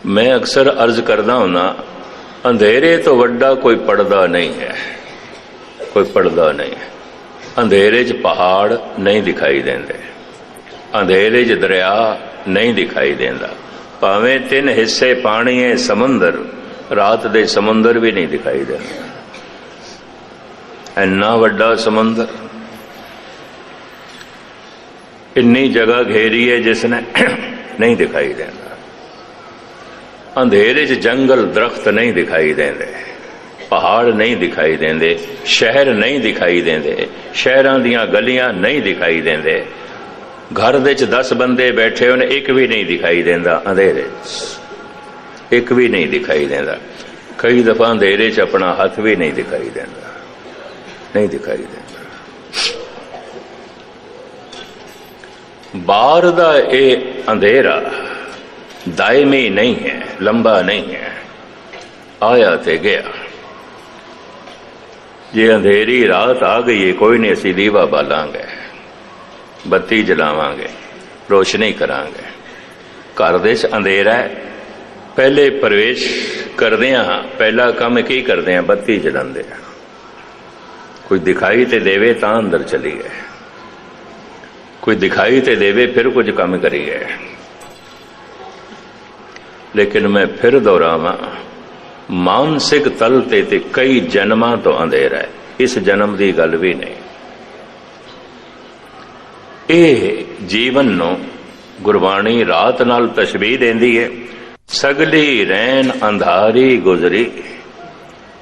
मैं अक्सर अर्ज करदा हुंदा, अंधेरे तो वड्डा कोई पर्दा नहीं है, कोई पर्दा नहीं है। अंधेरे च पहाड़ नहीं दिखाई देंदे, अंधेरे च दरिया नहीं दिखाई देंदा, भावें 3 हिस्से पानी है समुंदर, रात दे समुंदर भी नहीं दिखाई देंदा। इन्ना वड्डा समुंदर, इन्नी जगह घेरी है जिसने नहीं दिखाई देंदा। अंधेरे च जंगल दरख्त नहीं दिखाई देंदे, पहाड़ नहीं दिखाई देंदे, शहर नहीं दिखाई देंदे, शहरां दियां गलियां नहीं दिखाई देंदे, घर दे च 10 बंदे बैठे होने एक भी नहीं दिखाई देंदा, अंधेरे च एक भी नहीं दिखाई देंदा। कई दफा अंधेरे च अपना हाथ भी नहीं दिखाई देंदा, नहीं दिखाई देंदा। बाहर दा ये अंधेरा दायमी नहीं है, लंबा नहीं है, आया ते गया। जे अंधेरी रात आ गई है, कोई नहीं, असी दीवा बालांगे, बत्ती जलावांगे, रोशनी करांगे। घर दे च अंधेरा है, पहले प्रवेश करदे हां, पहला काम की करदे हां, बत्ती जलांदे हां। कोई दिखाई ते देवे तां अंदर चलीए, कोई दिखाई ते देवे फिर कुछ काम करिए। लेकिन मैं फिर दोहरावां, मानसिक तल ते कई जन्मां तो अंधेरा है, इस जन्म की गल भी नहीं। ਇਹ जीवन ਨੂੰ गुरबाणी रात नाल तशबीह देंदी है। सगली रैन अंधारी गुजरी,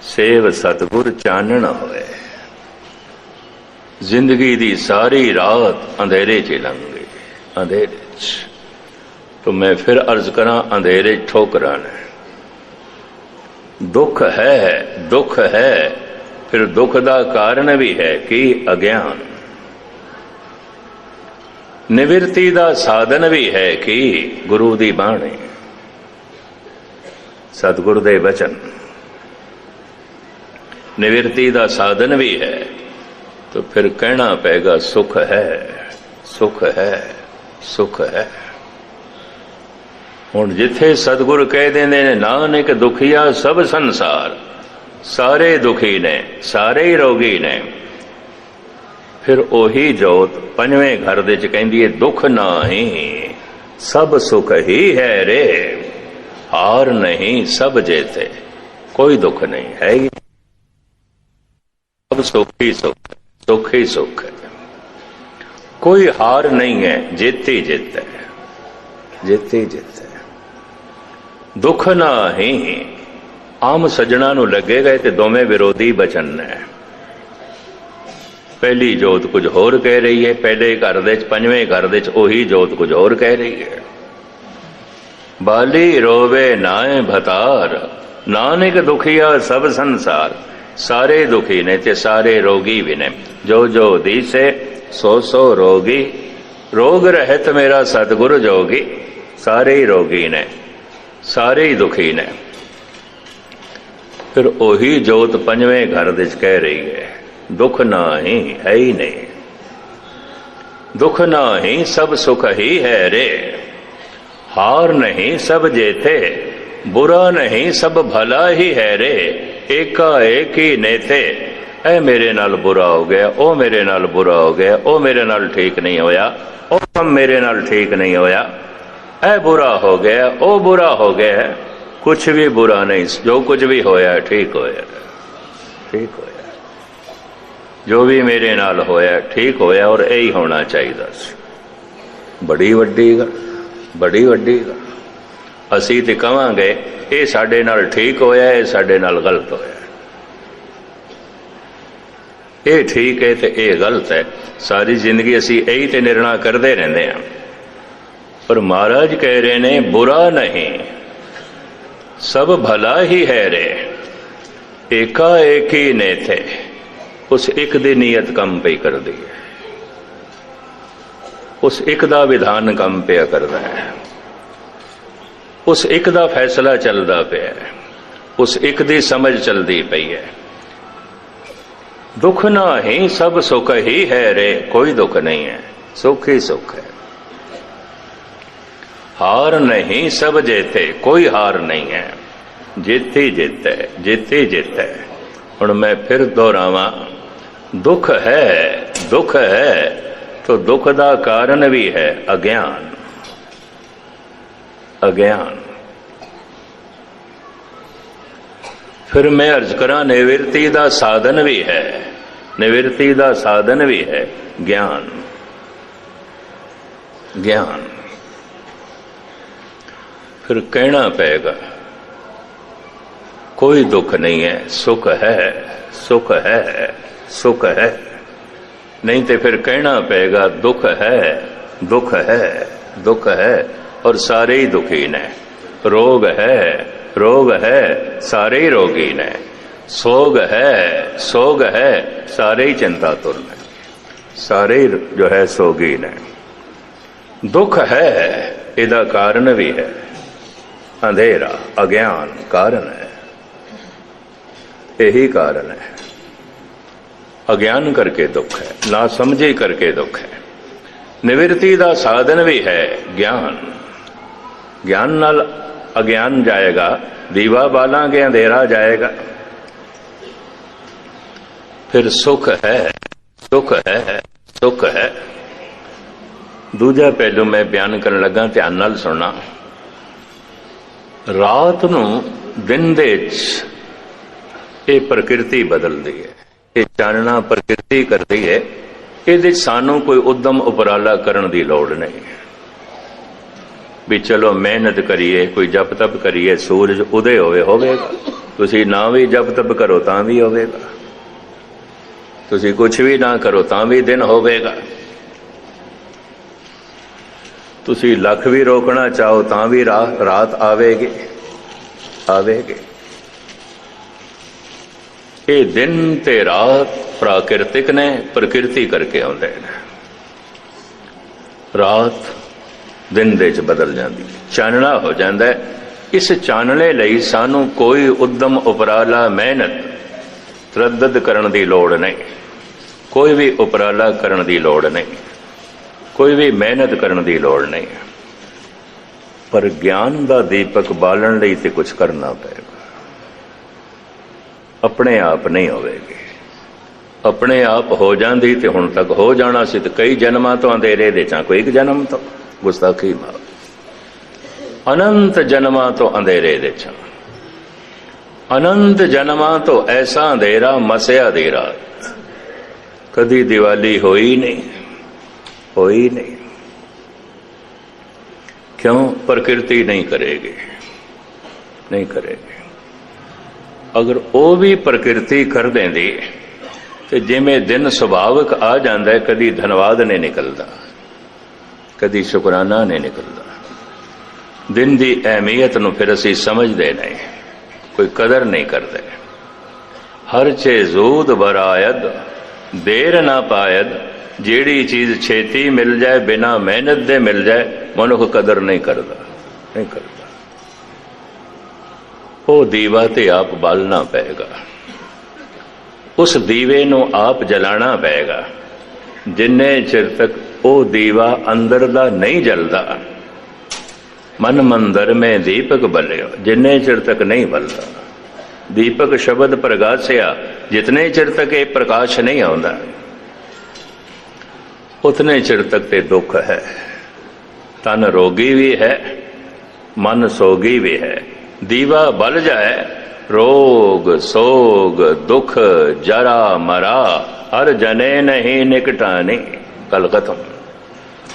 सेव सतगुर चानण होए। जिंदगी दी सारी रात अंधेरे च लंघ गई, अंधेरे च। तो मैं फिर अर्ज करा, अंधेरे ठोकरां ने। दुख है, फिर दुख दा कारण भी है कि अज्ञान। निवृत्ति दा साधन भी है कि गुरु दी बाणी, सतगुरु दे वचन। निवृत्ति दा साधन भी है, तो फिर कहना पेगा सुख है, सुख है, सुख है। हुण जिथे सतगुरु कह देंदे ने, नानक दुखिया सब संसार, सारे दुखी ने, सारे ही रोगी ने। फिर ओही जोत पंजवें घर दे च कहंदी है, दुख नाही सब सुख ही है रे, हार नहीं सब जेते। कोई दुख नहीं है ही, सब सुख ही सुख, सुख ही सुख है। कोई हार नहीं है, जेते ही जित है, जेते ही जित है। दुख नाही आम सज्जणा नूं लगेगा ते दोवें विरोधी बचन ने। पहली जोत कुछ होर कह रही है, पहले घर दे पंजवें घर दे ओही जोत कुछ होर कह रही है। बाली रोवे नाए भतार, नानक दुखिया सब संसार। सारे दुखी ने ते सारे रोगी भी ने, जो जो दीसे सो सो रोगी। रोग रहत मेरा सतगुरु जोगी। सारे ही रोगी ने, सारे ही दुखी ने। फिर ओही जोत पंजवें घर दे कह रही है, दुख नाही है ही नहीं, दुख नाही सब सुख ही है रे, हार नहीं सब जेते, बुरा नहीं सब भला ही है रे, एका एक ही नेते। ऐ मेरे नाल बुरा हो गया, ओ मेरे नाल बुरा हो गया, ओ मेरे नाल ठीक नहीं होया, ओ हम मेरे नाल ठीक नहीं होया, ऐ बुरा हो गया, ओ बुरा हो गया। कुछ भी बुरा नहीं, जो कुछ भी होया ठीक होया, ठीक होया। जो भी मेरे नाल होया ठीक होया, और यही होना चाहिए। बड़ी वड्डी गल, बड़ी वड्डी गल। असी ते कहांगे ये साडे नाल ठीक होया, ये साडे नाल गलत होया, ये ठीक है ते ये गलत है। सारी जिंदगी असी यही ते निर्णय करते रहंदे हैं। पर महाराज कह रहे ने, बुरा नहीं सब भला ही है रे, एका एक ही ने थे। उस एक दी नीयत कम पे कर दी है, उस एक दा विधान कम पे करदा है, उस एक दा फैसला चलदा पिया है, उस एक दी समझ चलदी पई है। दुख नाही सब सुख ही है रे, कोई दुख नहीं है, सुख ही सुख है। हार नहीं सब जेते, कोई हार नहीं है, जेते जित है, जेते जित है। हुण मैं फिर दोहरावां, दुख है तो दुख का कारण भी है अज्ञान। अज्ञान। फिर मैं अर्ज करा, निवृत्ति का साधन भी है, निवृत्ति का साधन भी है ज्ञान। ज्ञान। फिर कहना पेगा कोई दुख नहीं है, सुख है, सुख है, सुख है। नहीं तो फिर कहना पेगा दुख है, दुख है, दुख है और सारे ही दुखी ने। रोग है, रोग है, सारे ही रोगी ने। सोग है, सोग है, सारे ही चिंतातुर ने, सारे ही जो है सोगी ने। दुख है, इहदा कारण भी है अंधेरा, अज्ञान कारण है, यही कारण है। अज्ञान करके दुख है, ना समझे करके दुख है। निवृत्ति का साधन भी है ज्ञान। ज्ञान नाल अज्ञान जाएगा, दीवा बालांगे अंधेरा जाएगा। फिर सुख है, सुख है, सुख है। दूजा पहलू मैं बयान करन लगा, ध्यान नाल सुनना। रात नूं दिन दे ये प्रकृति बदलती है, ये चानना प्रकृति करती है। ये सानू कोई उद्यम उपराला करने की लौड़ नहीं भी चलो मेहनत करिए, कोई जप तप करिए, सूरज उदय होवेगा। तुसी ना भी जप तप करो तां भी होवेगा, तुसी कुछ भी ना करो तां भी दिन होवेगा, तुसी लख भी रोकना चाहो तां भी रात आवेगी, आवेगी। ये दिन ते रात प्राकृतिक ने, प्रकृति करके आउंदे ने। रात दिन दे च बदल जाती, चानना हो जाता है। इस चानने लई सानू कोई उद्यम उपराला मेहनत तरद्दद करन दी लोड़ नहीं, कोई भी उपराला करन दी लोड़ नहीं, कोई भी मेहनत करन दी लोड़ नहीं। पर ज्ञान का दीपक बालन लई ते कुछ करना पएगा, अपने आप नहीं होवेगी। अपने आप हो जाती तो हुण तक हो जाना सी, तो कई जन्मां तो अंधेरे दे चा कोई एक जन्म तो गुस्ताखी मां, अनंत जन्मां तो अंधेरे दे चा, अनंत जन्मां तो ऐसा अंधेरा मसिया दी रात। कदी दिवाली होई नहीं, होई नहीं। क्यों? प्रकृति नहीं करेगी, नहीं करेगी। अगर वो भी प्रकृति कर देंदी तो जिमें दिन सुभाविक आ जाता है, कदी धनवाद नहीं निकलता, कदी शुकराना नहीं निकलता। दिन की अहमियत नूं फिर असीं समझते नहीं, कोई कदर नहीं करते। हर चे जूद बरायद देर ना पायद, जेड़ी चीज छेती मिल जाए बिना मेहनत दे मिल जाए, मनुख कदर नहीं करता, नहीं करता। वो दीवा ते आप बालना पेगा, उस दीवे नूं आप जलाना पेगा। जिन्ने चिर तक वो दीवा अंदर दा नहीं जलदा, मन मंदिर में दीपक बलियो, जिन्ने चिर तक नहीं बलदा। दीपक शब्द प्रगासिया, जितने चिर तक ये प्रकाश नहीं आउंदा, उतने चिर तक ते दुख है। तन रोगी भी है, मन सोगी भी है। दीवा बल जाए, रोग सोग दुख जरा मरा हर जने नहीं निकटानी, कल खत्म।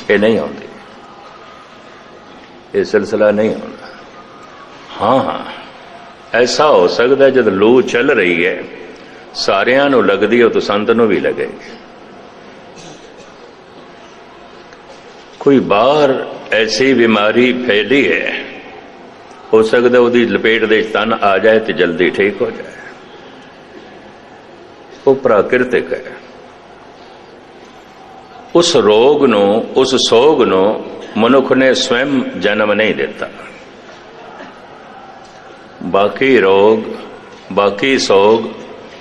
ये नहीं आती, ये सिलसिला नहीं होता। हाँ हाँ, ऐसा हो सकता है जब लू चल रही है, सारियां नूं लगदी हो तो संत नूं भी लगेगी। कोई बाहर ऐसी बीमारी फैली है, हो सकता उसकी लपेट दे तन आ जाए तो जल्दी ठीक हो जाए। वो प्राकृतिक है। उस रोग नू, उस सोग नू मनुख ने स्वयं जन्म नहीं देता। बाकी रोग, बाकी सोग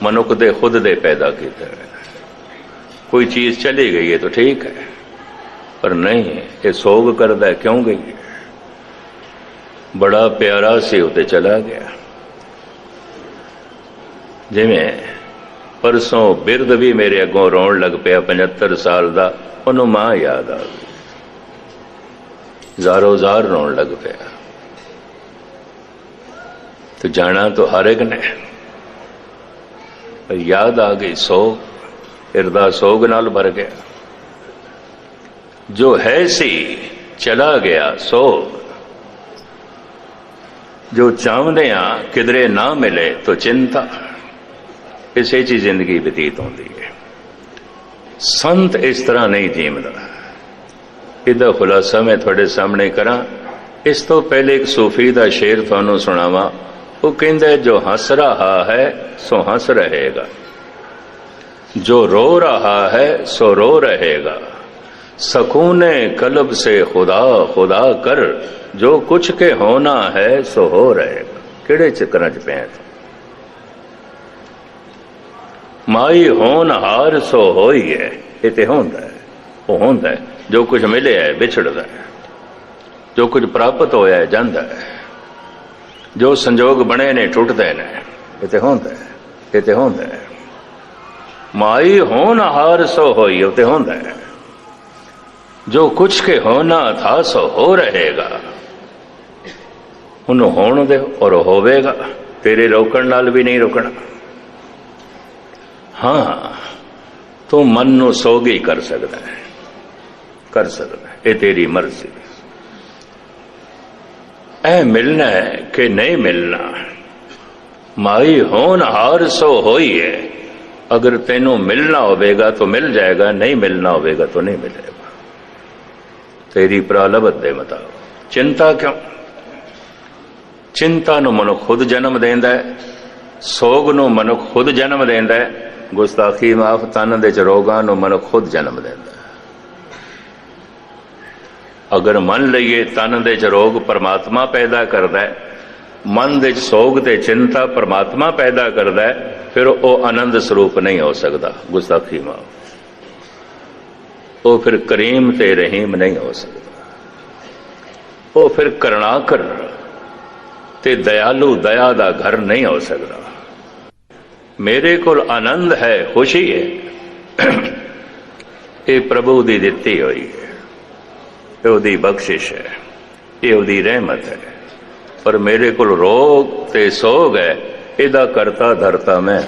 मनुख दे खुद दे पैदा किए। कोई चीज चली गई है तो ठीक है, पर नहीं, ये सोग करता है क्यों गई है, बड़ा प्यारा सी उत्ते चला गया। जिमें परसों बिरद भी मेरे अगों रोन लग पिया 75 साल का, उन्होंने मां याद आ गई, ज़ारो ज़ार रोन लग पिया। तो जाना तो हर एक ने, पर याद आ गई सोग, हिरदा सोग नाल भर गया। जो है सी चला गया सोग, जो चाहते हैं किधरे ना मिले तो चिंता, इसे ची जिंदगी बतीत होती है। संत इस तरह नहीं जीवदा। इहदा खुलासा मैं थोड़े सामने करा। इस तो पहले एक सूफी का शेर थानू सुनावा। वो कहता है, जो हंस रहा है सो हंस रहेगा, जो रो रहा है सो रो रहेगा, सकूने कल्ब से खुदा खुदा कर, जो कुछ के होना है सो हो रहेगा। किहड़े चक्कर च पे माई होन हार सो होई है, ये तो होंदा है, वो होंदा है। जो कुछ मिले है बिछड़दा है, जो कुछ प्राप्त होया है जांदा है, जो संजोग बने ने टुटदे ने, ये तो होंदा है, ये तो होंदा है। माई होन हार सो होई, वो तो होंदा है। जो कुछ के होना था सो हो रहेगा, उन्होंने होण दे और होवेगा। तेरे रोकण नाल भी नहीं रोकना। हाँ, तू मन नू सोगी कर सकता है, कर सकता है, ये तेरी मर्जी। ऐ मिलना है कि नहीं मिलना, माई होन हार सो होई है। अगर तेनों मिलना होवेगा तो मिल जाएगा, नहीं मिलना होवेगा तो नहीं मिलेगा। तेरी प्रालबत दे मुताबिक। चिंता क्यों? चिंता नू मनुख खुद जन्म देंदा है, सोग नू मनुख खुद जन्म देंदा है, गुस्ताखी माफ तन दे रोगां नू मनुख खुद जन्म देंदा है। अगर मन लईए तन दे रोग परमात्मा पैदा करदा है, मन दे सोग ते चिंता परमात्मा पैदा करदा है, फिर वो आनंद स्वरूप नहीं हो सकता। गुस्ताखी माफ, वो फिर करीम ते रहीम नहीं हो सकता। वो फिर करुणाकर ते दयालु दया दा घर नहीं हो सकता। मेरे को आनंद है, खुशी है, ये प्रभु दी दिती हुई है, ये उदी बख्शिश है, ये उदी रहमत है। पर मेरे को रोग ते सोग है, इदा करता धरता मैं।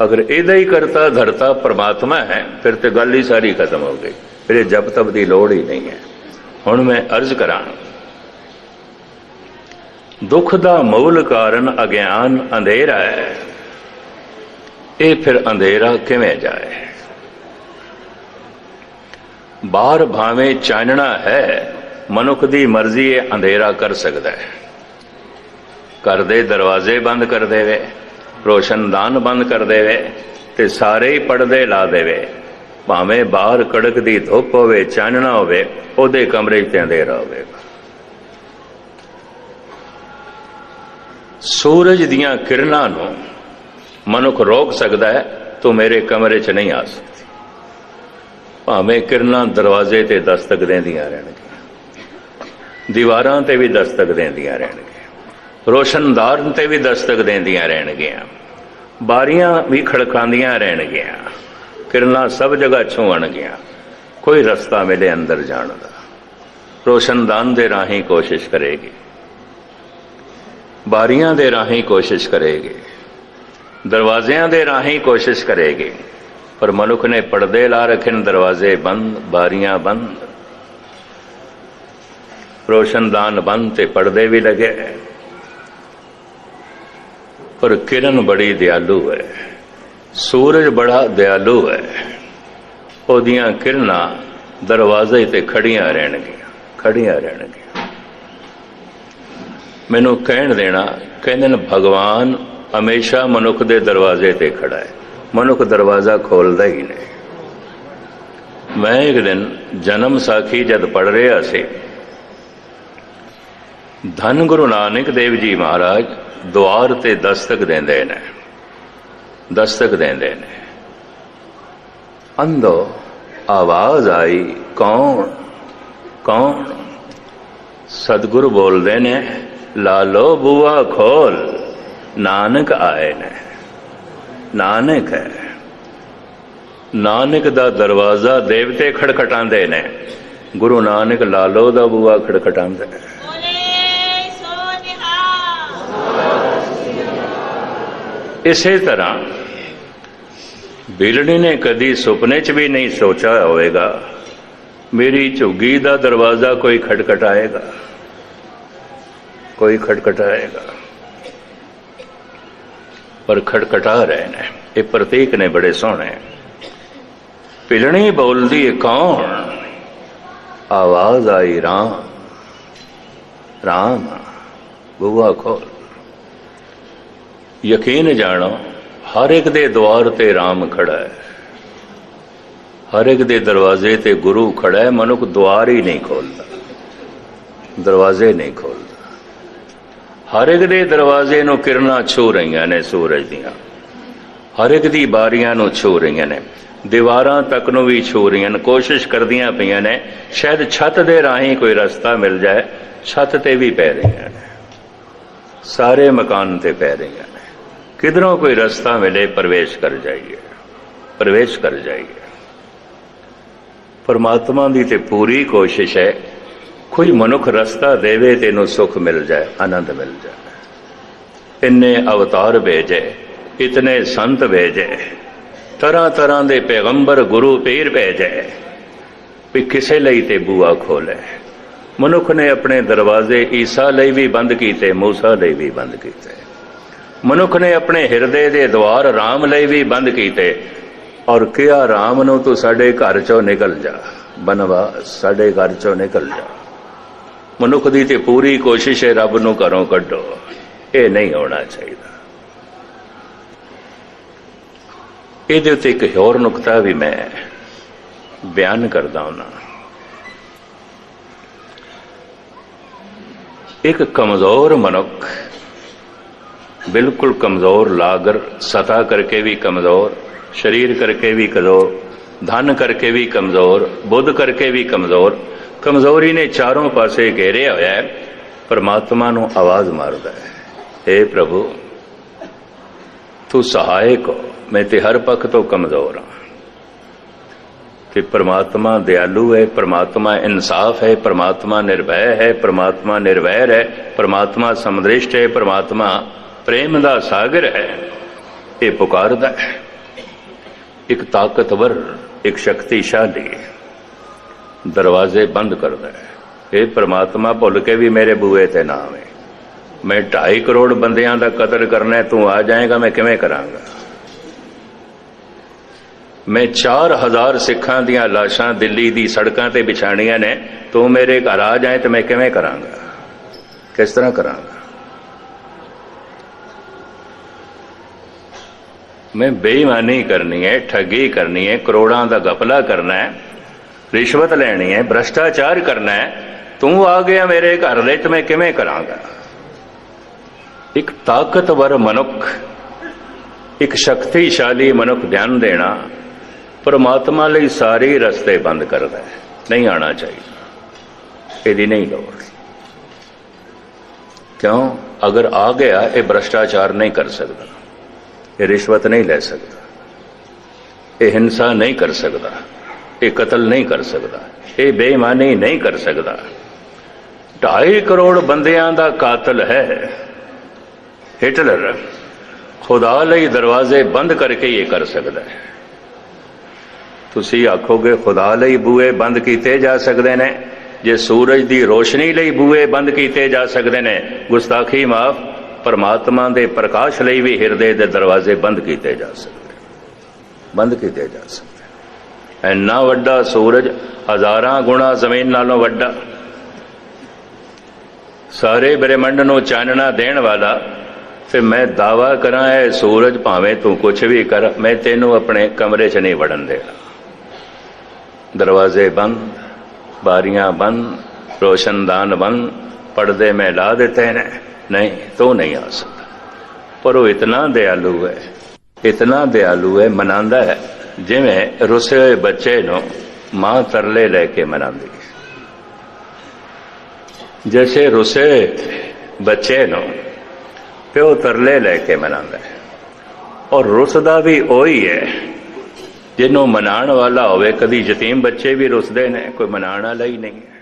अगर इदा ही करता धरता परमात्मा है, फिर तो गल ही सारी खत्म हो गई, फिर जब तब की लोड़ ही नहीं है। हुण मैं अर्ज करा, दुख दा मूल कारण अज्ञान अंधेरा है। ये फिर अंधेरा किवें जाए? बाहर भावें चानना है, मनुख दी मर्जी अंधेरा कर सकता है। घर दे दरवाजे बंद कर देवे, रोशनदान बंद कर देवे, ते सारे ही पर्दे ला देवे, भावें बाहर कड़क दी धुप होवे, चानना होवे, ओदे कमरे च अंधेरा होवेगा। सूरज दियां किरणां नूं मनुख रोक सकता है, तो मेरे कमरे च नहीं आ सकती। भावें किरणां दरवाजे ते दस्तक देंदियां रहणगीਆਂ, दीवारां ते भी दस्तक देंदियां रहणगीਆਂ, रोशनदान ते भी दस्तक देंदियां रहणगीਆਂ, बारियां भी खड़कांदियां रहणगीਆਂ, किरणां सब जगह छूणगीਆਂ। कोई रस्ता मिले अंदर जाण दा, रोशनदान दे राही कोशिश करेगी, बारियां दे राही कोशिश करेगी, दरवाजियां दे राही कोशिश करेगी। पर मनुख ने पर्दे ला रखे, दरवाजे बंद, बारियां बंद, रोशनदान बंद, ते पर्दे भी लगे। पर किरण बड़ी दयालु है, सूरज बड़ा दयालु है, ओदियां किरणां दरवाजे ते खड़ियां रहणगीਆਂ, खड़ियां रहणगीਆਂ। मैनू कहण देना, कहते हैं भगवान हमेशा मनुख दे दरवाजे ते खड़ा है, मनुख दरवाजा खोलदा ही नहीं। मैं एक दिन जन्म साखी जद पढ़ रहा से, धन गुरु नानक देव जी महाराज द्वार ते दस्तक देंदे ने, दस्तक देंदे ने। अंदो आवाज आई, कौन कौन? सतगुरु बोलते ने, लालो बुआ खोल, नानक आए ने। नानक है, नानक दा दरवाजा देवते खड़खटांदे ने, गुरु नानक लालो दा बुआ खड़खटांदे ने। इसे तरह बिलड़ी ने कदी सुपने च भी नहीं सोचा होएगा मेरी झुग्गी दा दरवाजा कोई खटखटाएगा, कोई खटखटाएगा, पर खटखटा रहे ने। ये प्रतीक ने बड़े सोहने। पिलनी बोलदी कौन, आवाज आई राम, राम बुआ खोल। यकीन जानो हर एक दे द्वार ते राम खड़ा है, हर एक दे दरवाजे ते गुरु खड़ा है। मनुख द्वार ही नहीं खोलता, दरवाजे नहीं खोलता। हर एक दे दरवाजे नूं किरणां छू रही ने सूरज दियां, हर एक दी बारियां नूं छू रही ने, दीवारां तक नूं भी छू रही ने, कोशिश करदियां पईयां ने शायद छत दे राहीं कोई रस्ता मिल जाए। छत ते भी पै रही ने, सारे मकान ते पै रही ने, किधरों कोई रास्ता मिले प्रवेश कर जाइए, प्रवेश कर जाइए। परमात्मा की तो पूरी कोशिश है कोई मनुख रास्ता देवे तेनों सुख मिल जाए, आनंद मिल जाए। इन्ने अवतार भेजे, इतने संत भेजे, तरह तरह के पैगंबर गुरु पीर भेजे, भी किसे लई ते बूआ खोले। मनुख ने अपने दरवाजे ईसा लई भी बंद किए, मूसा लई भी बंद किए। मनुख ने अपने हिरदे दे द्वार राम लई भी बंद किए, और क्या राम नूं तू साडे घर चों निकल जा, बनवास साडे घर चों निकल जा। मनुख दी ते पूरी कोशिश है रब नूं घरों कड्डो, ये नहीं होना चाहिए। इहदे उत्ते एक होर नुकता भी मैं बयान करदा हुंदा। एक कमजोर मनुख, बिल्कुल कमजोर, लागर सतह करके भी कमजोर, शरीर करके भी कमजोर, धन करके भी कमजोर, बुद्ध करके भी कमजोर, कमजोरी ने चारों पासे घेरे होया है। परमात्मा नूं आवाज मारदा है, हे प्रभु तू सहायक हो, मैं ते हर पख तो कमजोर हाँ। कि परमात्मा दयालु है, परमात्मा इंसाफ है, परमात्मा निर्भय है, परमात्मा निर्वैर है, परमात्मा समदृष्ट है, परमात्मा प्रेम दा सागर है। ये पुकारदा है। एक ताकतवर, एक शक्तिशाली दरवाजे बंद करदा है। हे परमात्मा भुल के भी मेरे बूए ते ना आवे, मैं 2.5 करोड़ बंदियां दा कदर करना है, तू आ जाएगा मैं किवें करांगा। मैं 4000 सिखां दियां लाशां दिल्ली दी सड़कां ते बिछाणियां ने, तू मेरे घर आ जाए तो मैं किवें करांगा, किस तरह करांगा। मैं बेईमानी करनी है, ठगी करनी है, करोड़ां दा घपला करना है, रिश्वत लेनी है, भ्रष्टाचार करना है, तू आ गया मेरे घर दे तो मैं किवें करांगा। एक ताकतवर मनुख, एक शक्तिशाली मनुख ध्यान देना परमात्मा लई सारे रस्ते बंद करदा है, नहीं आना चाहिए, यदि नहीं लोड़। क्यों? अगर आ गया ये भ्रष्टाचार नहीं कर सकता, ये रिश्वत नहीं ले सकता, ये हिंसा नहीं कर सकता, ये कत्ल नहीं कर सकता, ये बेईमानी नहीं कर सकता। 2.5 करोड़ बंदियां दा कातिल है हिटलर, खुदा लई दरवाजे बंद करके ये कर सकता है। तुसी आखोगे खुदा लई बूए बंद किए जा सकते हैं, जे सूरज की रोशनी लई बूए बंद किए जा सकते हैं, गुस्ताखी माफ, परमात्मा के प्रकाश लई भी हिरदे दे दरवाजे बंद किए जा सकते, बंद किए जा सकते। इन्ना वड्डा सूरज 1000 गुणा जमीन नालों वड्डा, सारे ब्रह्मंड नूं चानना देण वाला, फिर मैं दावा करा है सूरज भावें तू कुछ भी कर, मैं तेनों अपने कमरे च नहीं वड़न देना। दरवाजे बंद, बारियां बंद, रोशनदान बंद, पर्दे में ला देते हैं, नहीं तो नहीं आ सकता। पर वो इतना दयालु है, इतना दयालु है, मनांदा है जिवें रुसे हुए बच्चे नूं मां तरले लैके मनांदी है। जैसे रुसे बच्चे नो प्यो तरले लैके मनांदा है, और रुसदा भी वही है जिन्हों मनाण वाला होवे। कदी यतीम बच्चे भी रुसदे ने, कोई मनाण वाला ही नहीं है।